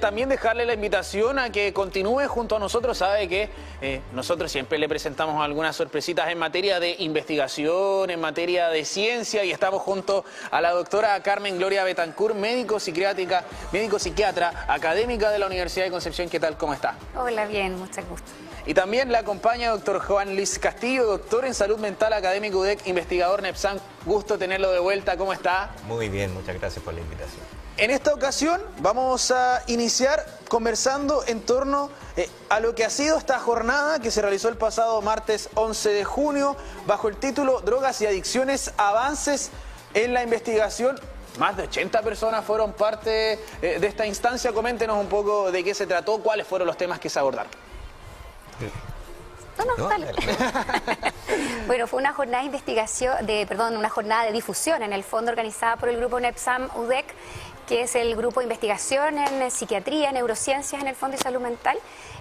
También dejarle la invitación a que continúe junto a nosotros. Sabe que nosotros siempre le presentamos algunas sorpresitas en materia de investigación, en materia de ciencia, y estamos junto a la doctora Carmen Gloria Betancourt, médico-psiquiatra, académica de la Universidad de Concepción. ¿Qué tal? ¿Cómo está? Hola, bien, mucho gusto. Y también la acompaña doctor Juan Luis Castillo, doctor en salud mental, académico UDEC, investigador NEPSAM. Gusto tenerlo de vuelta. ¿Cómo está? Muy bien, muchas gracias por la invitación. En esta ocasión vamos a iniciar conversando en torno a lo que ha sido esta jornada que se realizó el pasado martes 11 de junio bajo el título Drogas y Adicciones, avances en la investigación. Más de 80 personas fueron parte de esta instancia. Coméntenos un poco de qué se trató, cuáles fueron los temas que se abordaron. Dale. Bueno, fue una jornada de investigación, una jornada de difusión en el fondo organizada por el grupo NEPSAM UDEC, que es el grupo de investigación en psiquiatría, neurociencias en el fondo y salud mental,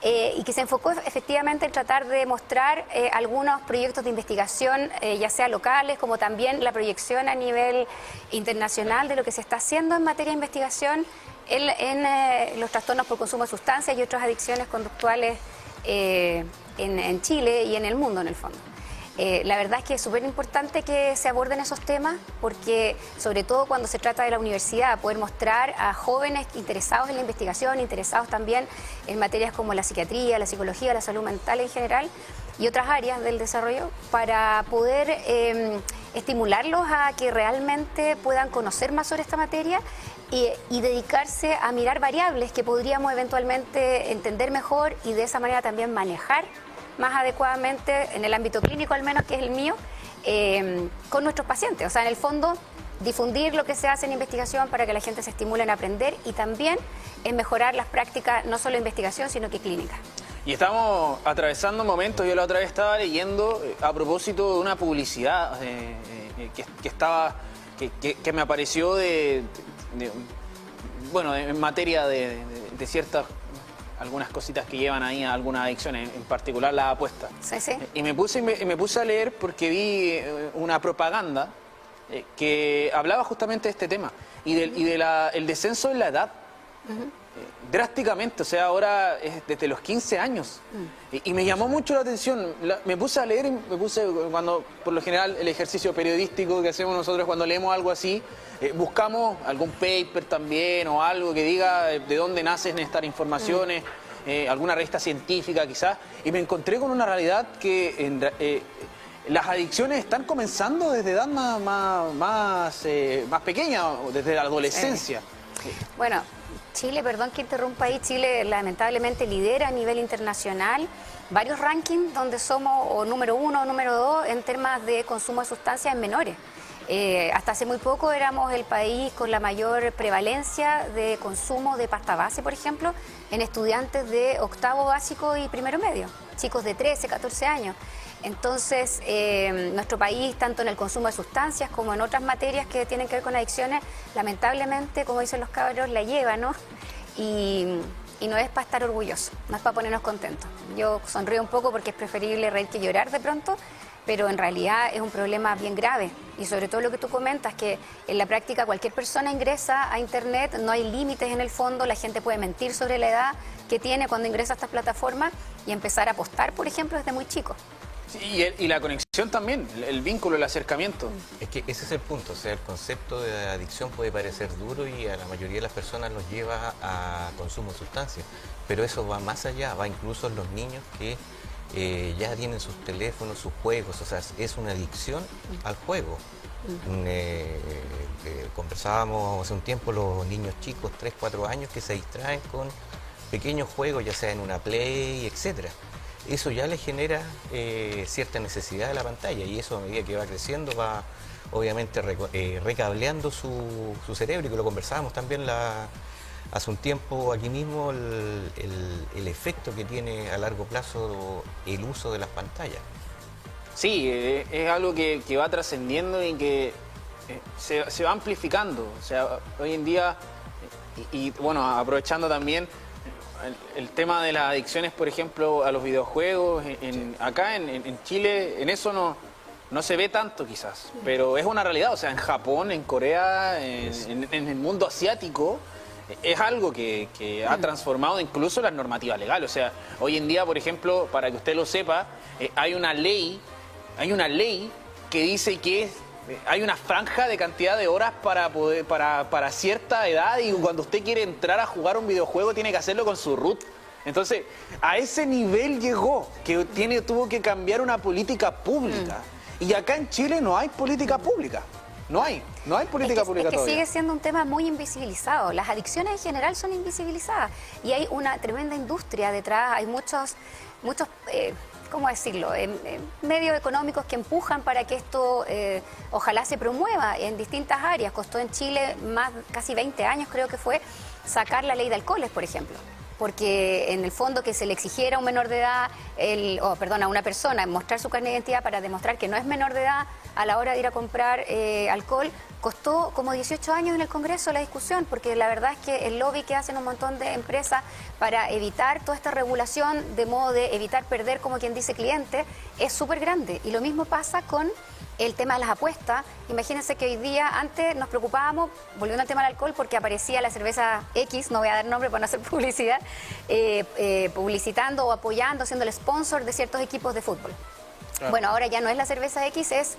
y que se enfocó efectivamente en tratar de mostrar algunos proyectos de investigación, ya sea locales, como también la proyección a nivel internacional de lo que se está haciendo en materia de investigación en los trastornos por consumo de sustancias y otras adicciones conductuales en Chile y en el mundo en el fondo. La verdad es que es súper importante que se aborden esos temas porque, sobre todo cuando se trata de la universidad, poder mostrar a jóvenes interesados en la investigación, interesados también en materias como la psiquiatría, la psicología, la salud mental en general y otras áreas del desarrollo, para poder estimularlos a que realmente puedan conocer más sobre esta materia y dedicarse a mirar variables que podríamos eventualmente entender mejor y de esa manera también manejar más adecuadamente, en el ámbito clínico al menos, que es el mío, con nuestros pacientes. O sea, en el fondo, difundir lo que se hace en investigación para que la gente se estimule en aprender y también en mejorar las prácticas, no solo de investigación, sino que clínicas. Y estamos atravesando momentos, yo la otra vez estaba leyendo a propósito de una publicidad que me apareció en materia de ciertas algunas cositas que llevan ahí a algunas adicciones, en particular las apuestas. Sí, sí. Y me puse a leer porque vi una propaganda que hablaba justamente de este tema y el descenso en la edad. Drásticamente, o sea, ahora es desde los 15 años. Y me llamó mucho la atención. Me puse a leer y cuando, por lo general, el ejercicio periodístico que hacemos nosotros cuando leemos algo así, buscamos algún paper también o algo que diga de dónde nacen estas informaciones, alguna revista científica quizás, y me encontré con una realidad que las adicciones están comenzando desde edad más pequeña, desde la adolescencia. Bueno, Chile, perdón que interrumpa ahí, Chile lamentablemente lidera a nivel internacional varios rankings donde somos o número 1 o número 2 en temas de consumo de sustancias en menores. Hasta hace muy poco éramos el país con la mayor prevalencia de consumo de pasta base, por ejemplo, en estudiantes de octavo básico y primero medio, chicos de 13, 14 años. Entonces, nuestro país, tanto en el consumo de sustancias como en otras materias que tienen que ver con adicciones, lamentablemente, como dicen los cabros, la lleva, ¿no? Y no es para estar orgulloso, no es para ponernos contentos. Yo sonrío un poco porque es preferible reír que llorar de pronto, pero en realidad es un problema bien grave. Y sobre todo lo que tú comentas, que en la práctica cualquier persona ingresa a Internet, no hay límites en el fondo, la gente puede mentir sobre la edad que tiene cuando ingresa a estas plataformas y empezar a apostar, por ejemplo, desde muy chico. Sí, y la conexión también, el vínculo, el acercamiento. Es que ese es el punto, o sea, el concepto de adicción puede parecer duro y a la mayoría de las personas los lleva a consumo de sustancias, pero eso va más allá, va incluso en los niños que ya tienen sus teléfonos, sus juegos, o sea, es una adicción al juego. Conversábamos hace un tiempo los niños chicos, 3, 4 años, que se distraen con pequeños juegos, ya sea en una Play, etcétera. Eso ya les genera cierta necesidad de la pantalla y eso a medida que va creciendo va obviamente recableando su cerebro, y que lo conversábamos también hace un tiempo aquí mismo, el efecto que tiene a largo plazo el uso de las pantallas. Sí, es algo que va trascendiendo y que se va amplificando. O sea, hoy en día, y bueno, aprovechando también el tema de las adicciones, por ejemplo, a los videojuegos, acá en Chile, en eso no se ve tanto quizás, pero es una realidad. O sea, en Japón, en Corea, en el mundo asiático, es algo que ha transformado incluso las normativas legales. O sea, hoy en día, por ejemplo, para que usted lo sepa, hay una ley que dice que hay una franja de cantidad de horas para cierta edad, y cuando usted quiere entrar a jugar un videojuego tiene que hacerlo con su root. Entonces, a ese nivel llegó, que tuvo que cambiar una política pública. Y acá en Chile no hay política pública. No hay política pública que todavía. sigue siendo un tema muy invisibilizado. Las adicciones en general son invisibilizadas y hay una tremenda industria detrás. Hay muchos ¿cómo decirlo? Medios económicos que empujan para que esto ojalá se promueva en distintas áreas. Costó en Chile casi 20 años, creo que fue, sacar la ley de alcoholes, por ejemplo. Porque en el fondo que se le exigiera a un menor de edad, a una persona mostrar su carnet de identidad para demostrar que no es menor de edad a la hora de ir a comprar alcohol, costó como 18 años en el Congreso la discusión, porque la verdad es que el lobby que hacen un montón de empresas para evitar toda esta regulación, de modo de evitar perder, como quien dice, cliente, es súper grande. Y lo mismo pasa con el tema de las apuestas. Imagínense que hoy día, antes nos preocupábamos, volviendo al tema del alcohol, porque aparecía la cerveza X, no voy a dar nombre para no hacer publicidad, publicitando o apoyando, siendo el sponsor de ciertos equipos de fútbol. Claro. Bueno, ahora ya no es la cerveza X, es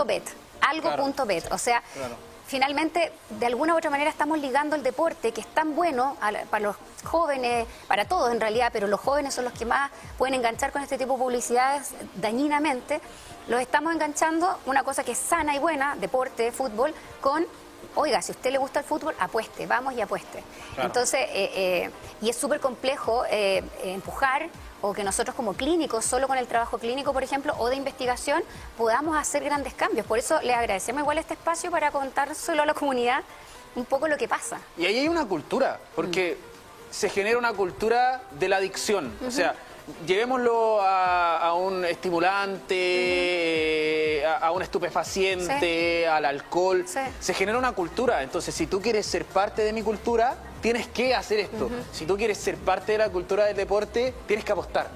.bet, algo claro. .bet. O sea, claro. Finalmente, de alguna u otra manera estamos ligando el deporte, que es tan bueno para los jóvenes, para todos en realidad, pero los jóvenes son los que más pueden enganchar con este tipo de publicidades dañinamente. Los estamos enganchando, una cosa que es sana y buena, deporte, fútbol, con, oiga, si a usted le gusta el fútbol, apueste, vamos y apueste. Claro. Entonces, y es súper complejo empujar, o que nosotros como clínicos, solo con el trabajo clínico, por ejemplo, o de investigación, podamos hacer grandes cambios. Por eso les agradecemos igual este espacio para contárselo a la comunidad un poco lo que pasa. Y ahí hay una cultura, porque se genera una cultura de la adicción. O sea, llevémoslo a un estimulante, a un estupefaciente, al alcohol. Sí. Se genera una cultura. Entonces, si tú quieres ser parte de mi cultura, tienes que hacer esto. Si tú quieres ser parte de la cultura del deporte, tienes que apostar.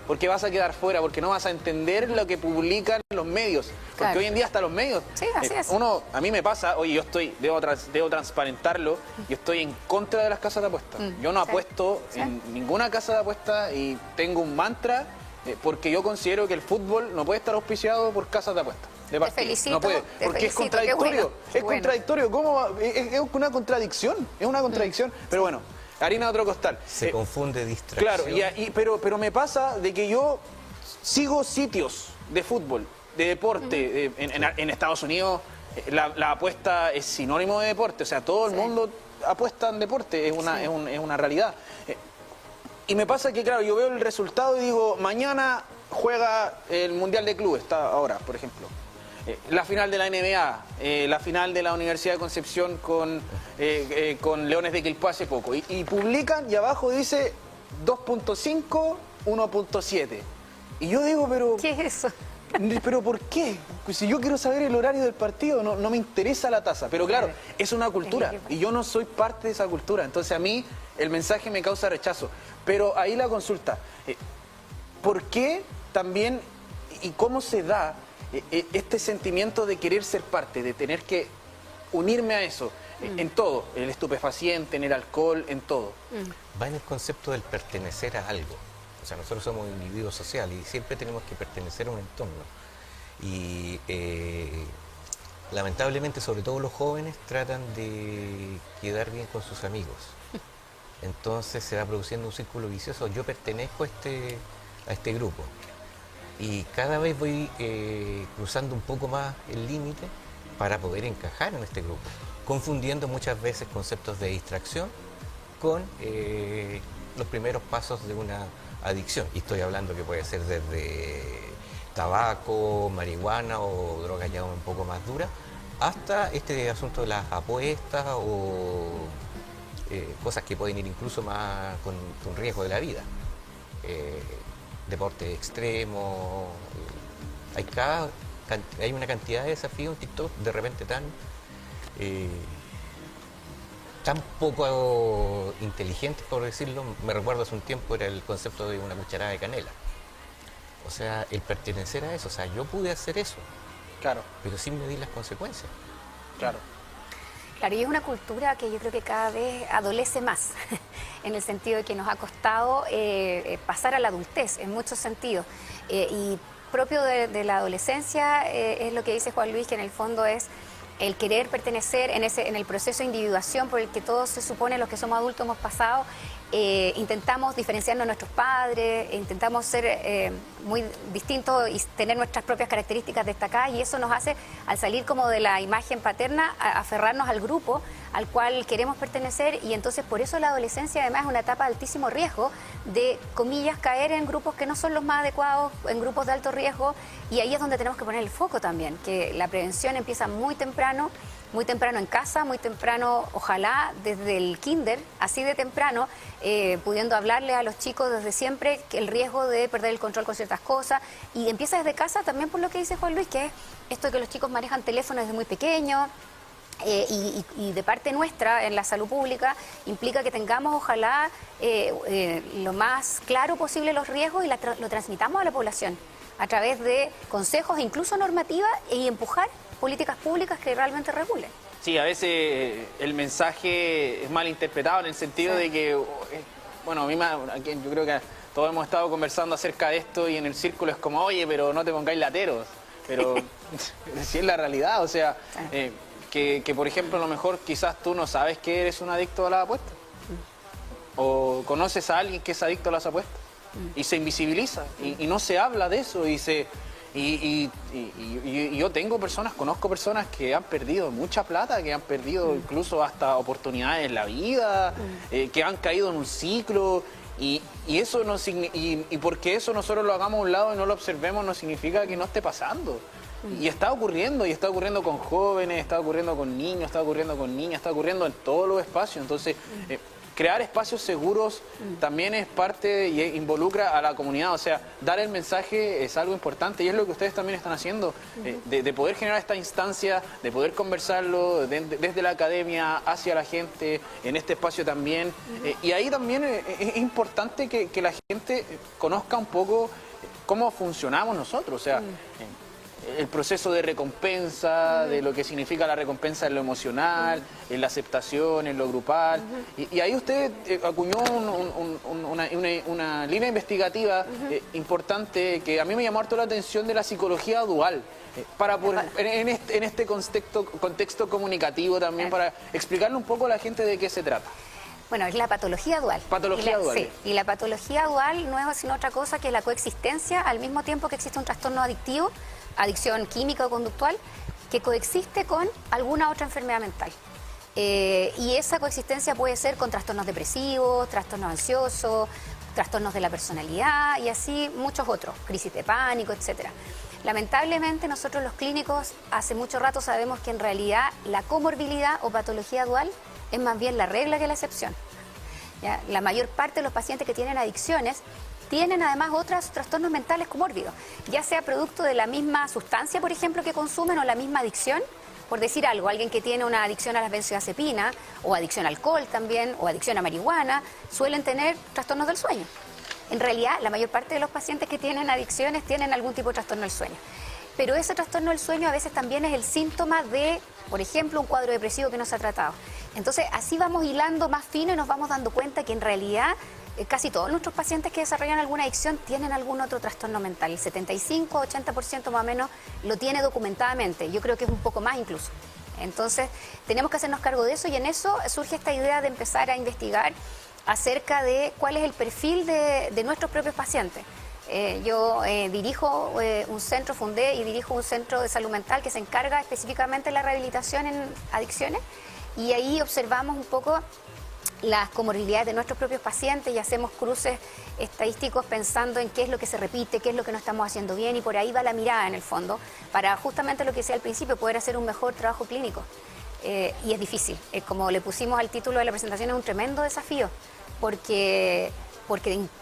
Porque vas a quedar fuera, porque no vas a entender lo que publican los medios. Porque claro. Hoy en día hasta los medios. Sí, así es. A mí me pasa, oye, debo transparentarlo, yo estoy en contra de las casas de apuestas. Yo no apuesto en ninguna casa de apuestas, y tengo un mantra, porque yo considero que el fútbol no puede estar auspiciado por casas de apuestas. Te felicito, no puede, porque es contradictorio. Es contradictorio. ¿Cómo? Es una contradicción. Es una contradicción. Pero bueno, harina de otro costal. Se confunde distracción. Claro, pero me pasa de que yo sigo sitios de fútbol, de deporte. En Estados Unidos la apuesta es sinónimo de deporte. O sea, todo el mundo apuesta en deporte. Es una realidad. Y me pasa que, claro, yo veo el resultado y digo, mañana juega el Mundial de Clubes, está ahora, por ejemplo. La final de la NBA, la final de la Universidad de Concepción con Leones de Quilpué hace poco. Y publican y abajo dice 2.5, 1.7. Y yo digo, pero... ¿Qué es eso? ¿Pero por qué? Si yo quiero saber el horario del partido, no me interesa la tasa. Pero claro, es una cultura y yo no soy parte de esa cultura. Entonces a mí el mensaje me causa rechazo. Pero ahí la consulta, ¿por qué también y cómo se da este sentimiento de querer ser parte, de tener que unirme a eso, en todo, en el estupefaciente, en el alcohol, en todo? Va en el concepto del pertenecer a algo. O sea, nosotros somos individuos sociales y siempre tenemos que pertenecer a un entorno. Y lamentablemente, sobre todo los jóvenes, tratan de quedar bien con sus amigos. Entonces se va produciendo un círculo vicioso. Yo pertenezco a este grupo. Y cada vez voy cruzando un poco más el límite para poder encajar en este grupo, confundiendo muchas veces conceptos de distracción con los primeros pasos de una adicción. Y estoy hablando que puede ser desde tabaco, marihuana o drogas ya un poco más duras, hasta este asunto de las apuestas o cosas que pueden ir incluso más con riesgo de la vida. Deporte extremo, hay una cantidad de desafíos en TikTok de repente tan poco inteligentes, por decirlo. Me recuerdo hace un tiempo era el concepto de una cucharada de canela. O sea, el pertenecer a eso, o sea, yo pude hacer eso, claro, pero sin medir las consecuencias. Claro. Claro, y es una cultura que yo creo que cada vez adolece más, en el sentido de que nos ha costado pasar a la adultez en muchos sentidos. Y propio de la adolescencia es lo que dice Juan Luis, que en el fondo es el querer pertenecer en el proceso de individuación por el que todos se supone los que somos adultos hemos pasado. Intentamos diferenciarnos de nuestros padres, intentamos ser muy distintos y tener nuestras propias características destacadas, y eso nos hace, al salir como de la imagen paterna, aferrarnos al grupo al cual queremos pertenecer, y entonces por eso la adolescencia además es una etapa de altísimo riesgo de, comillas, caer en grupos que no son los más adecuados, en grupos de alto riesgo, y ahí es donde tenemos que poner el foco también, que la prevención empieza muy temprano en casa, muy temprano, ojalá desde el kinder, así de temprano, pudiendo hablarle a los chicos desde siempre que el riesgo de perder el control con ciertas cosas, y empieza desde casa también por lo que dice Juan Luis, que es esto de que los chicos manejan teléfonos desde muy pequeños. Y de parte nuestra, en la salud pública, implica que tengamos, ojalá, lo más claro posible los riesgos y lo transmitamos a la población a través de consejos e incluso normativas, y empujar políticas públicas que realmente regulen. Sí, a veces el mensaje es mal interpretado en el sentido de que, bueno, a mí yo creo que todos hemos estado conversando acerca de esto y en el círculo es como, oye, pero no te pongáis lateros, pero sí es la realidad, o sea... Que, por ejemplo, a lo mejor quizás tú no sabes que eres un adicto a las apuestas. O conoces a alguien que es adicto a las apuestas. Y se invisibiliza. Y no se habla de eso. Y yo conozco personas que han perdido mucha plata, que han perdido incluso hasta oportunidades en la vida, que han caído en un ciclo. Y eso no y porque eso nosotros lo hagamos a un lado y no lo observemos no significa que no esté pasando. Y está ocurriendo con jóvenes, está ocurriendo con niños, está ocurriendo con niñas, está ocurriendo en todos los espacios. Entonces, crear espacios seguros también es parte y involucra a la comunidad. O sea, dar el mensaje es algo importante y es lo que ustedes también están haciendo, de poder generar esta instancia, de poder conversarlo desde la academia hacia la gente, en este espacio también. Y ahí también es importante que la gente conozca un poco cómo funcionamos nosotros. O sea, el proceso de recompensa, de lo que significa la recompensa en lo emocional, en la aceptación, en lo grupal. Y ahí usted acuñó una línea investigativa importante que a mí me llamó harto la atención, de la psicología dual. En este contexto comunicativo también, para explicarle un poco a la gente de qué se trata. Bueno, es la patología dual. Patología dual. Sí, y la patología dual no es sino otra cosa que la coexistencia, al mismo tiempo que existe un trastorno adictivo, adicción química o conductual, que coexiste con alguna otra enfermedad mental. Y esa coexistencia puede ser con trastornos depresivos, trastornos ansiosos, trastornos de la personalidad y así muchos otros, crisis de pánico, etcétera. Lamentablemente nosotros los clínicos hace mucho rato sabemos que en realidad la comorbilidad o patología dual es más bien la regla que la excepción. ¿Ya? La mayor parte de los pacientes que tienen adicciones tienen además otros trastornos mentales comórbidos, ya sea producto de la misma sustancia, por ejemplo, que consumen, o la misma adicción. Por decir algo, alguien que tiene una adicción a las benzodiazepinas, o adicción al alcohol también, o adicción a marihuana, suelen tener trastornos del sueño. En realidad, la mayor parte de los pacientes que tienen adicciones tienen algún tipo de trastorno del sueño. Pero ese trastorno del sueño a veces también es el síntoma de, por ejemplo, un cuadro depresivo que no se ha tratado. Entonces, así vamos hilando más fino y nos vamos dando cuenta que en realidad casi todos nuestros pacientes que desarrollan alguna adicción tienen algún otro trastorno mental. El 75-80% más o menos lo tiene documentadamente. Yo creo que es un poco más incluso. Entonces, tenemos que hacernos cargo de eso, y en eso surge esta idea de empezar a investigar acerca de cuál es el perfil de nuestros propios pacientes. Yo dirijo un centro, fundé y dirijo un centro de salud mental que se encarga específicamente de la rehabilitación en adicciones, y ahí observamos un poco las comorbilidades de nuestros propios pacientes y hacemos cruces estadísticos pensando en qué es lo que se repite, qué es lo que no estamos haciendo bien, y por ahí va la mirada en el fondo, para justamente lo que decía al principio, poder hacer un mejor trabajo clínico. Y es difícil, como le pusimos al título de la presentación, es un tremendo desafío, porque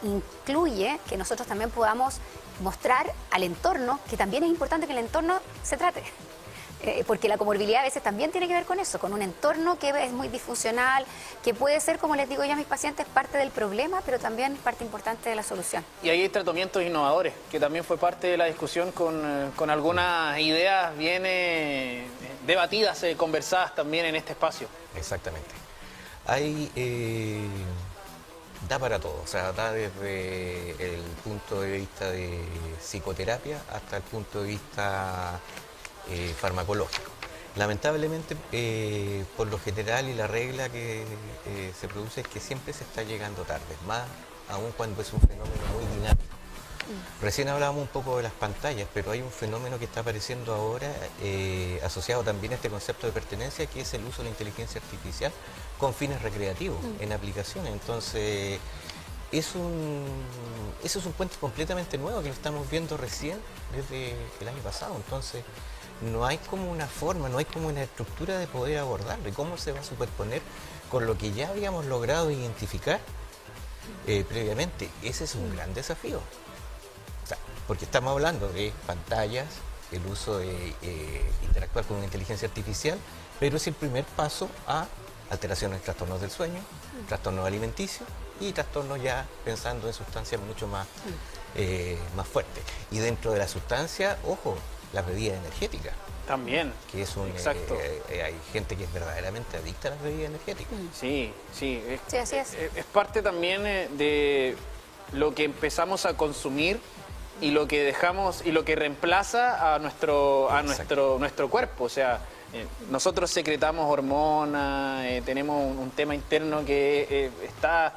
incluye que nosotros también podamos mostrar al entorno, que también es importante que el entorno se trate. porque la comorbilidad a veces también tiene que ver con eso, con un entorno que es muy disfuncional, que puede ser, como les digo yo a mis pacientes, parte del problema, pero también parte importante de la solución. Y ahí hay tratamientos innovadores, que también fue parte de la discusión con algunas ideas bien debatidas, conversadas también en este espacio. Exactamente. Da para todo, o sea, da desde el punto de vista de psicoterapia hasta el punto de vista farmacológico. Lamentablemente, por lo general y la regla que se produce es que siempre se está llegando tarde, más aún cuando es un fenómeno muy dinámico. Recién hablábamos un poco de las pantallas, pero hay un fenómeno que está apareciendo ahora asociado también a este concepto de pertenencia, que es el uso de la inteligencia artificial con fines recreativos en aplicaciones. Entonces, eso es un puente completamente nuevo que lo estamos viendo recién desde el año pasado. Entonces, no hay como una forma, no hay como una estructura de poder abordarlo. ¿Y cómo se va a superponer con lo que ya habíamos logrado identificar previamente? Ese es un gran desafío. O sea, porque estamos hablando de pantallas, el uso de interactuar con una inteligencia artificial, pero es el primer paso a alteraciones, trastornos del sueño, trastornos alimenticios y trastornos ya pensando en sustancias mucho más fuertes. Y dentro de la sustancia, ojo, las bebidas energéticas. También. Que es exacto. Hay gente que es verdaderamente adicta a las bebidas energéticas. Sí, sí. Sí, así es. Es parte también de lo que empezamos a consumir y lo que dejamos y lo que reemplaza a nuestro cuerpo. O sea, nosotros secretamos hormonas, tenemos un tema interno que está,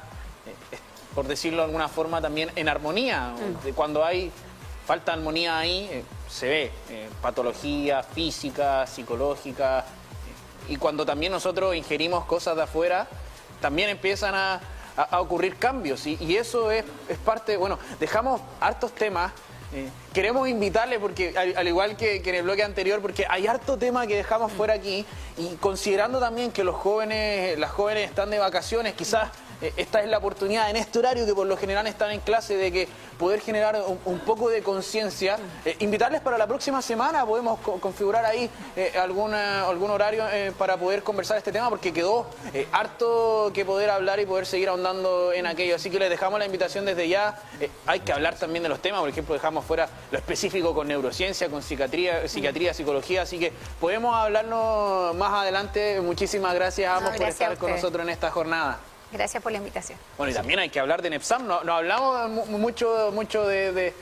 por decirlo de alguna forma, también en armonía. Cuando hay falta de armonía ahí, se ve patología física, psicológica, y cuando también nosotros ingerimos cosas de afuera, también empiezan a ocurrir cambios, y eso es parte, bueno, dejamos hartos temas. Queremos invitarle, porque al igual que en el bloque anterior, porque hay harto tema que dejamos fuera aquí, y considerando también que las jóvenes están de vacaciones, quizás esta es la oportunidad en este horario que por lo general están en clase de que poder generar un poco de conciencia. Invitarles para la próxima semana, podemos configurar ahí algún horario para poder conversar este tema, porque quedó harto que poder hablar y poder seguir ahondando en aquello. Así que les dejamos la invitación desde ya. Hay que hablar también de los temas, por ejemplo, dejamos fuera lo específico con neurociencia, con psiquiatría, psicología, así que podemos hablarnos más adelante. Muchísimas gracias a ambos por estar con nosotros en esta jornada. Gracias por la invitación. Bueno, y también hay que hablar de NEPSAM. No hablamos mucho de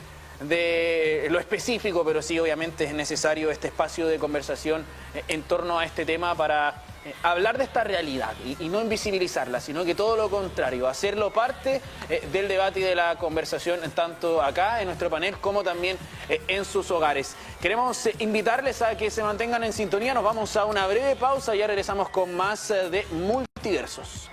lo específico, pero sí, obviamente es necesario este espacio de conversación en torno a este tema para hablar de esta realidad y no invisibilizarla, sino que todo lo contrario, hacerlo parte del debate y de la conversación, tanto acá en nuestro panel como también en sus hogares. Queremos invitarles a que se mantengan en sintonía. Nos vamos a una breve pausa y ya regresamos con más de Multiversos.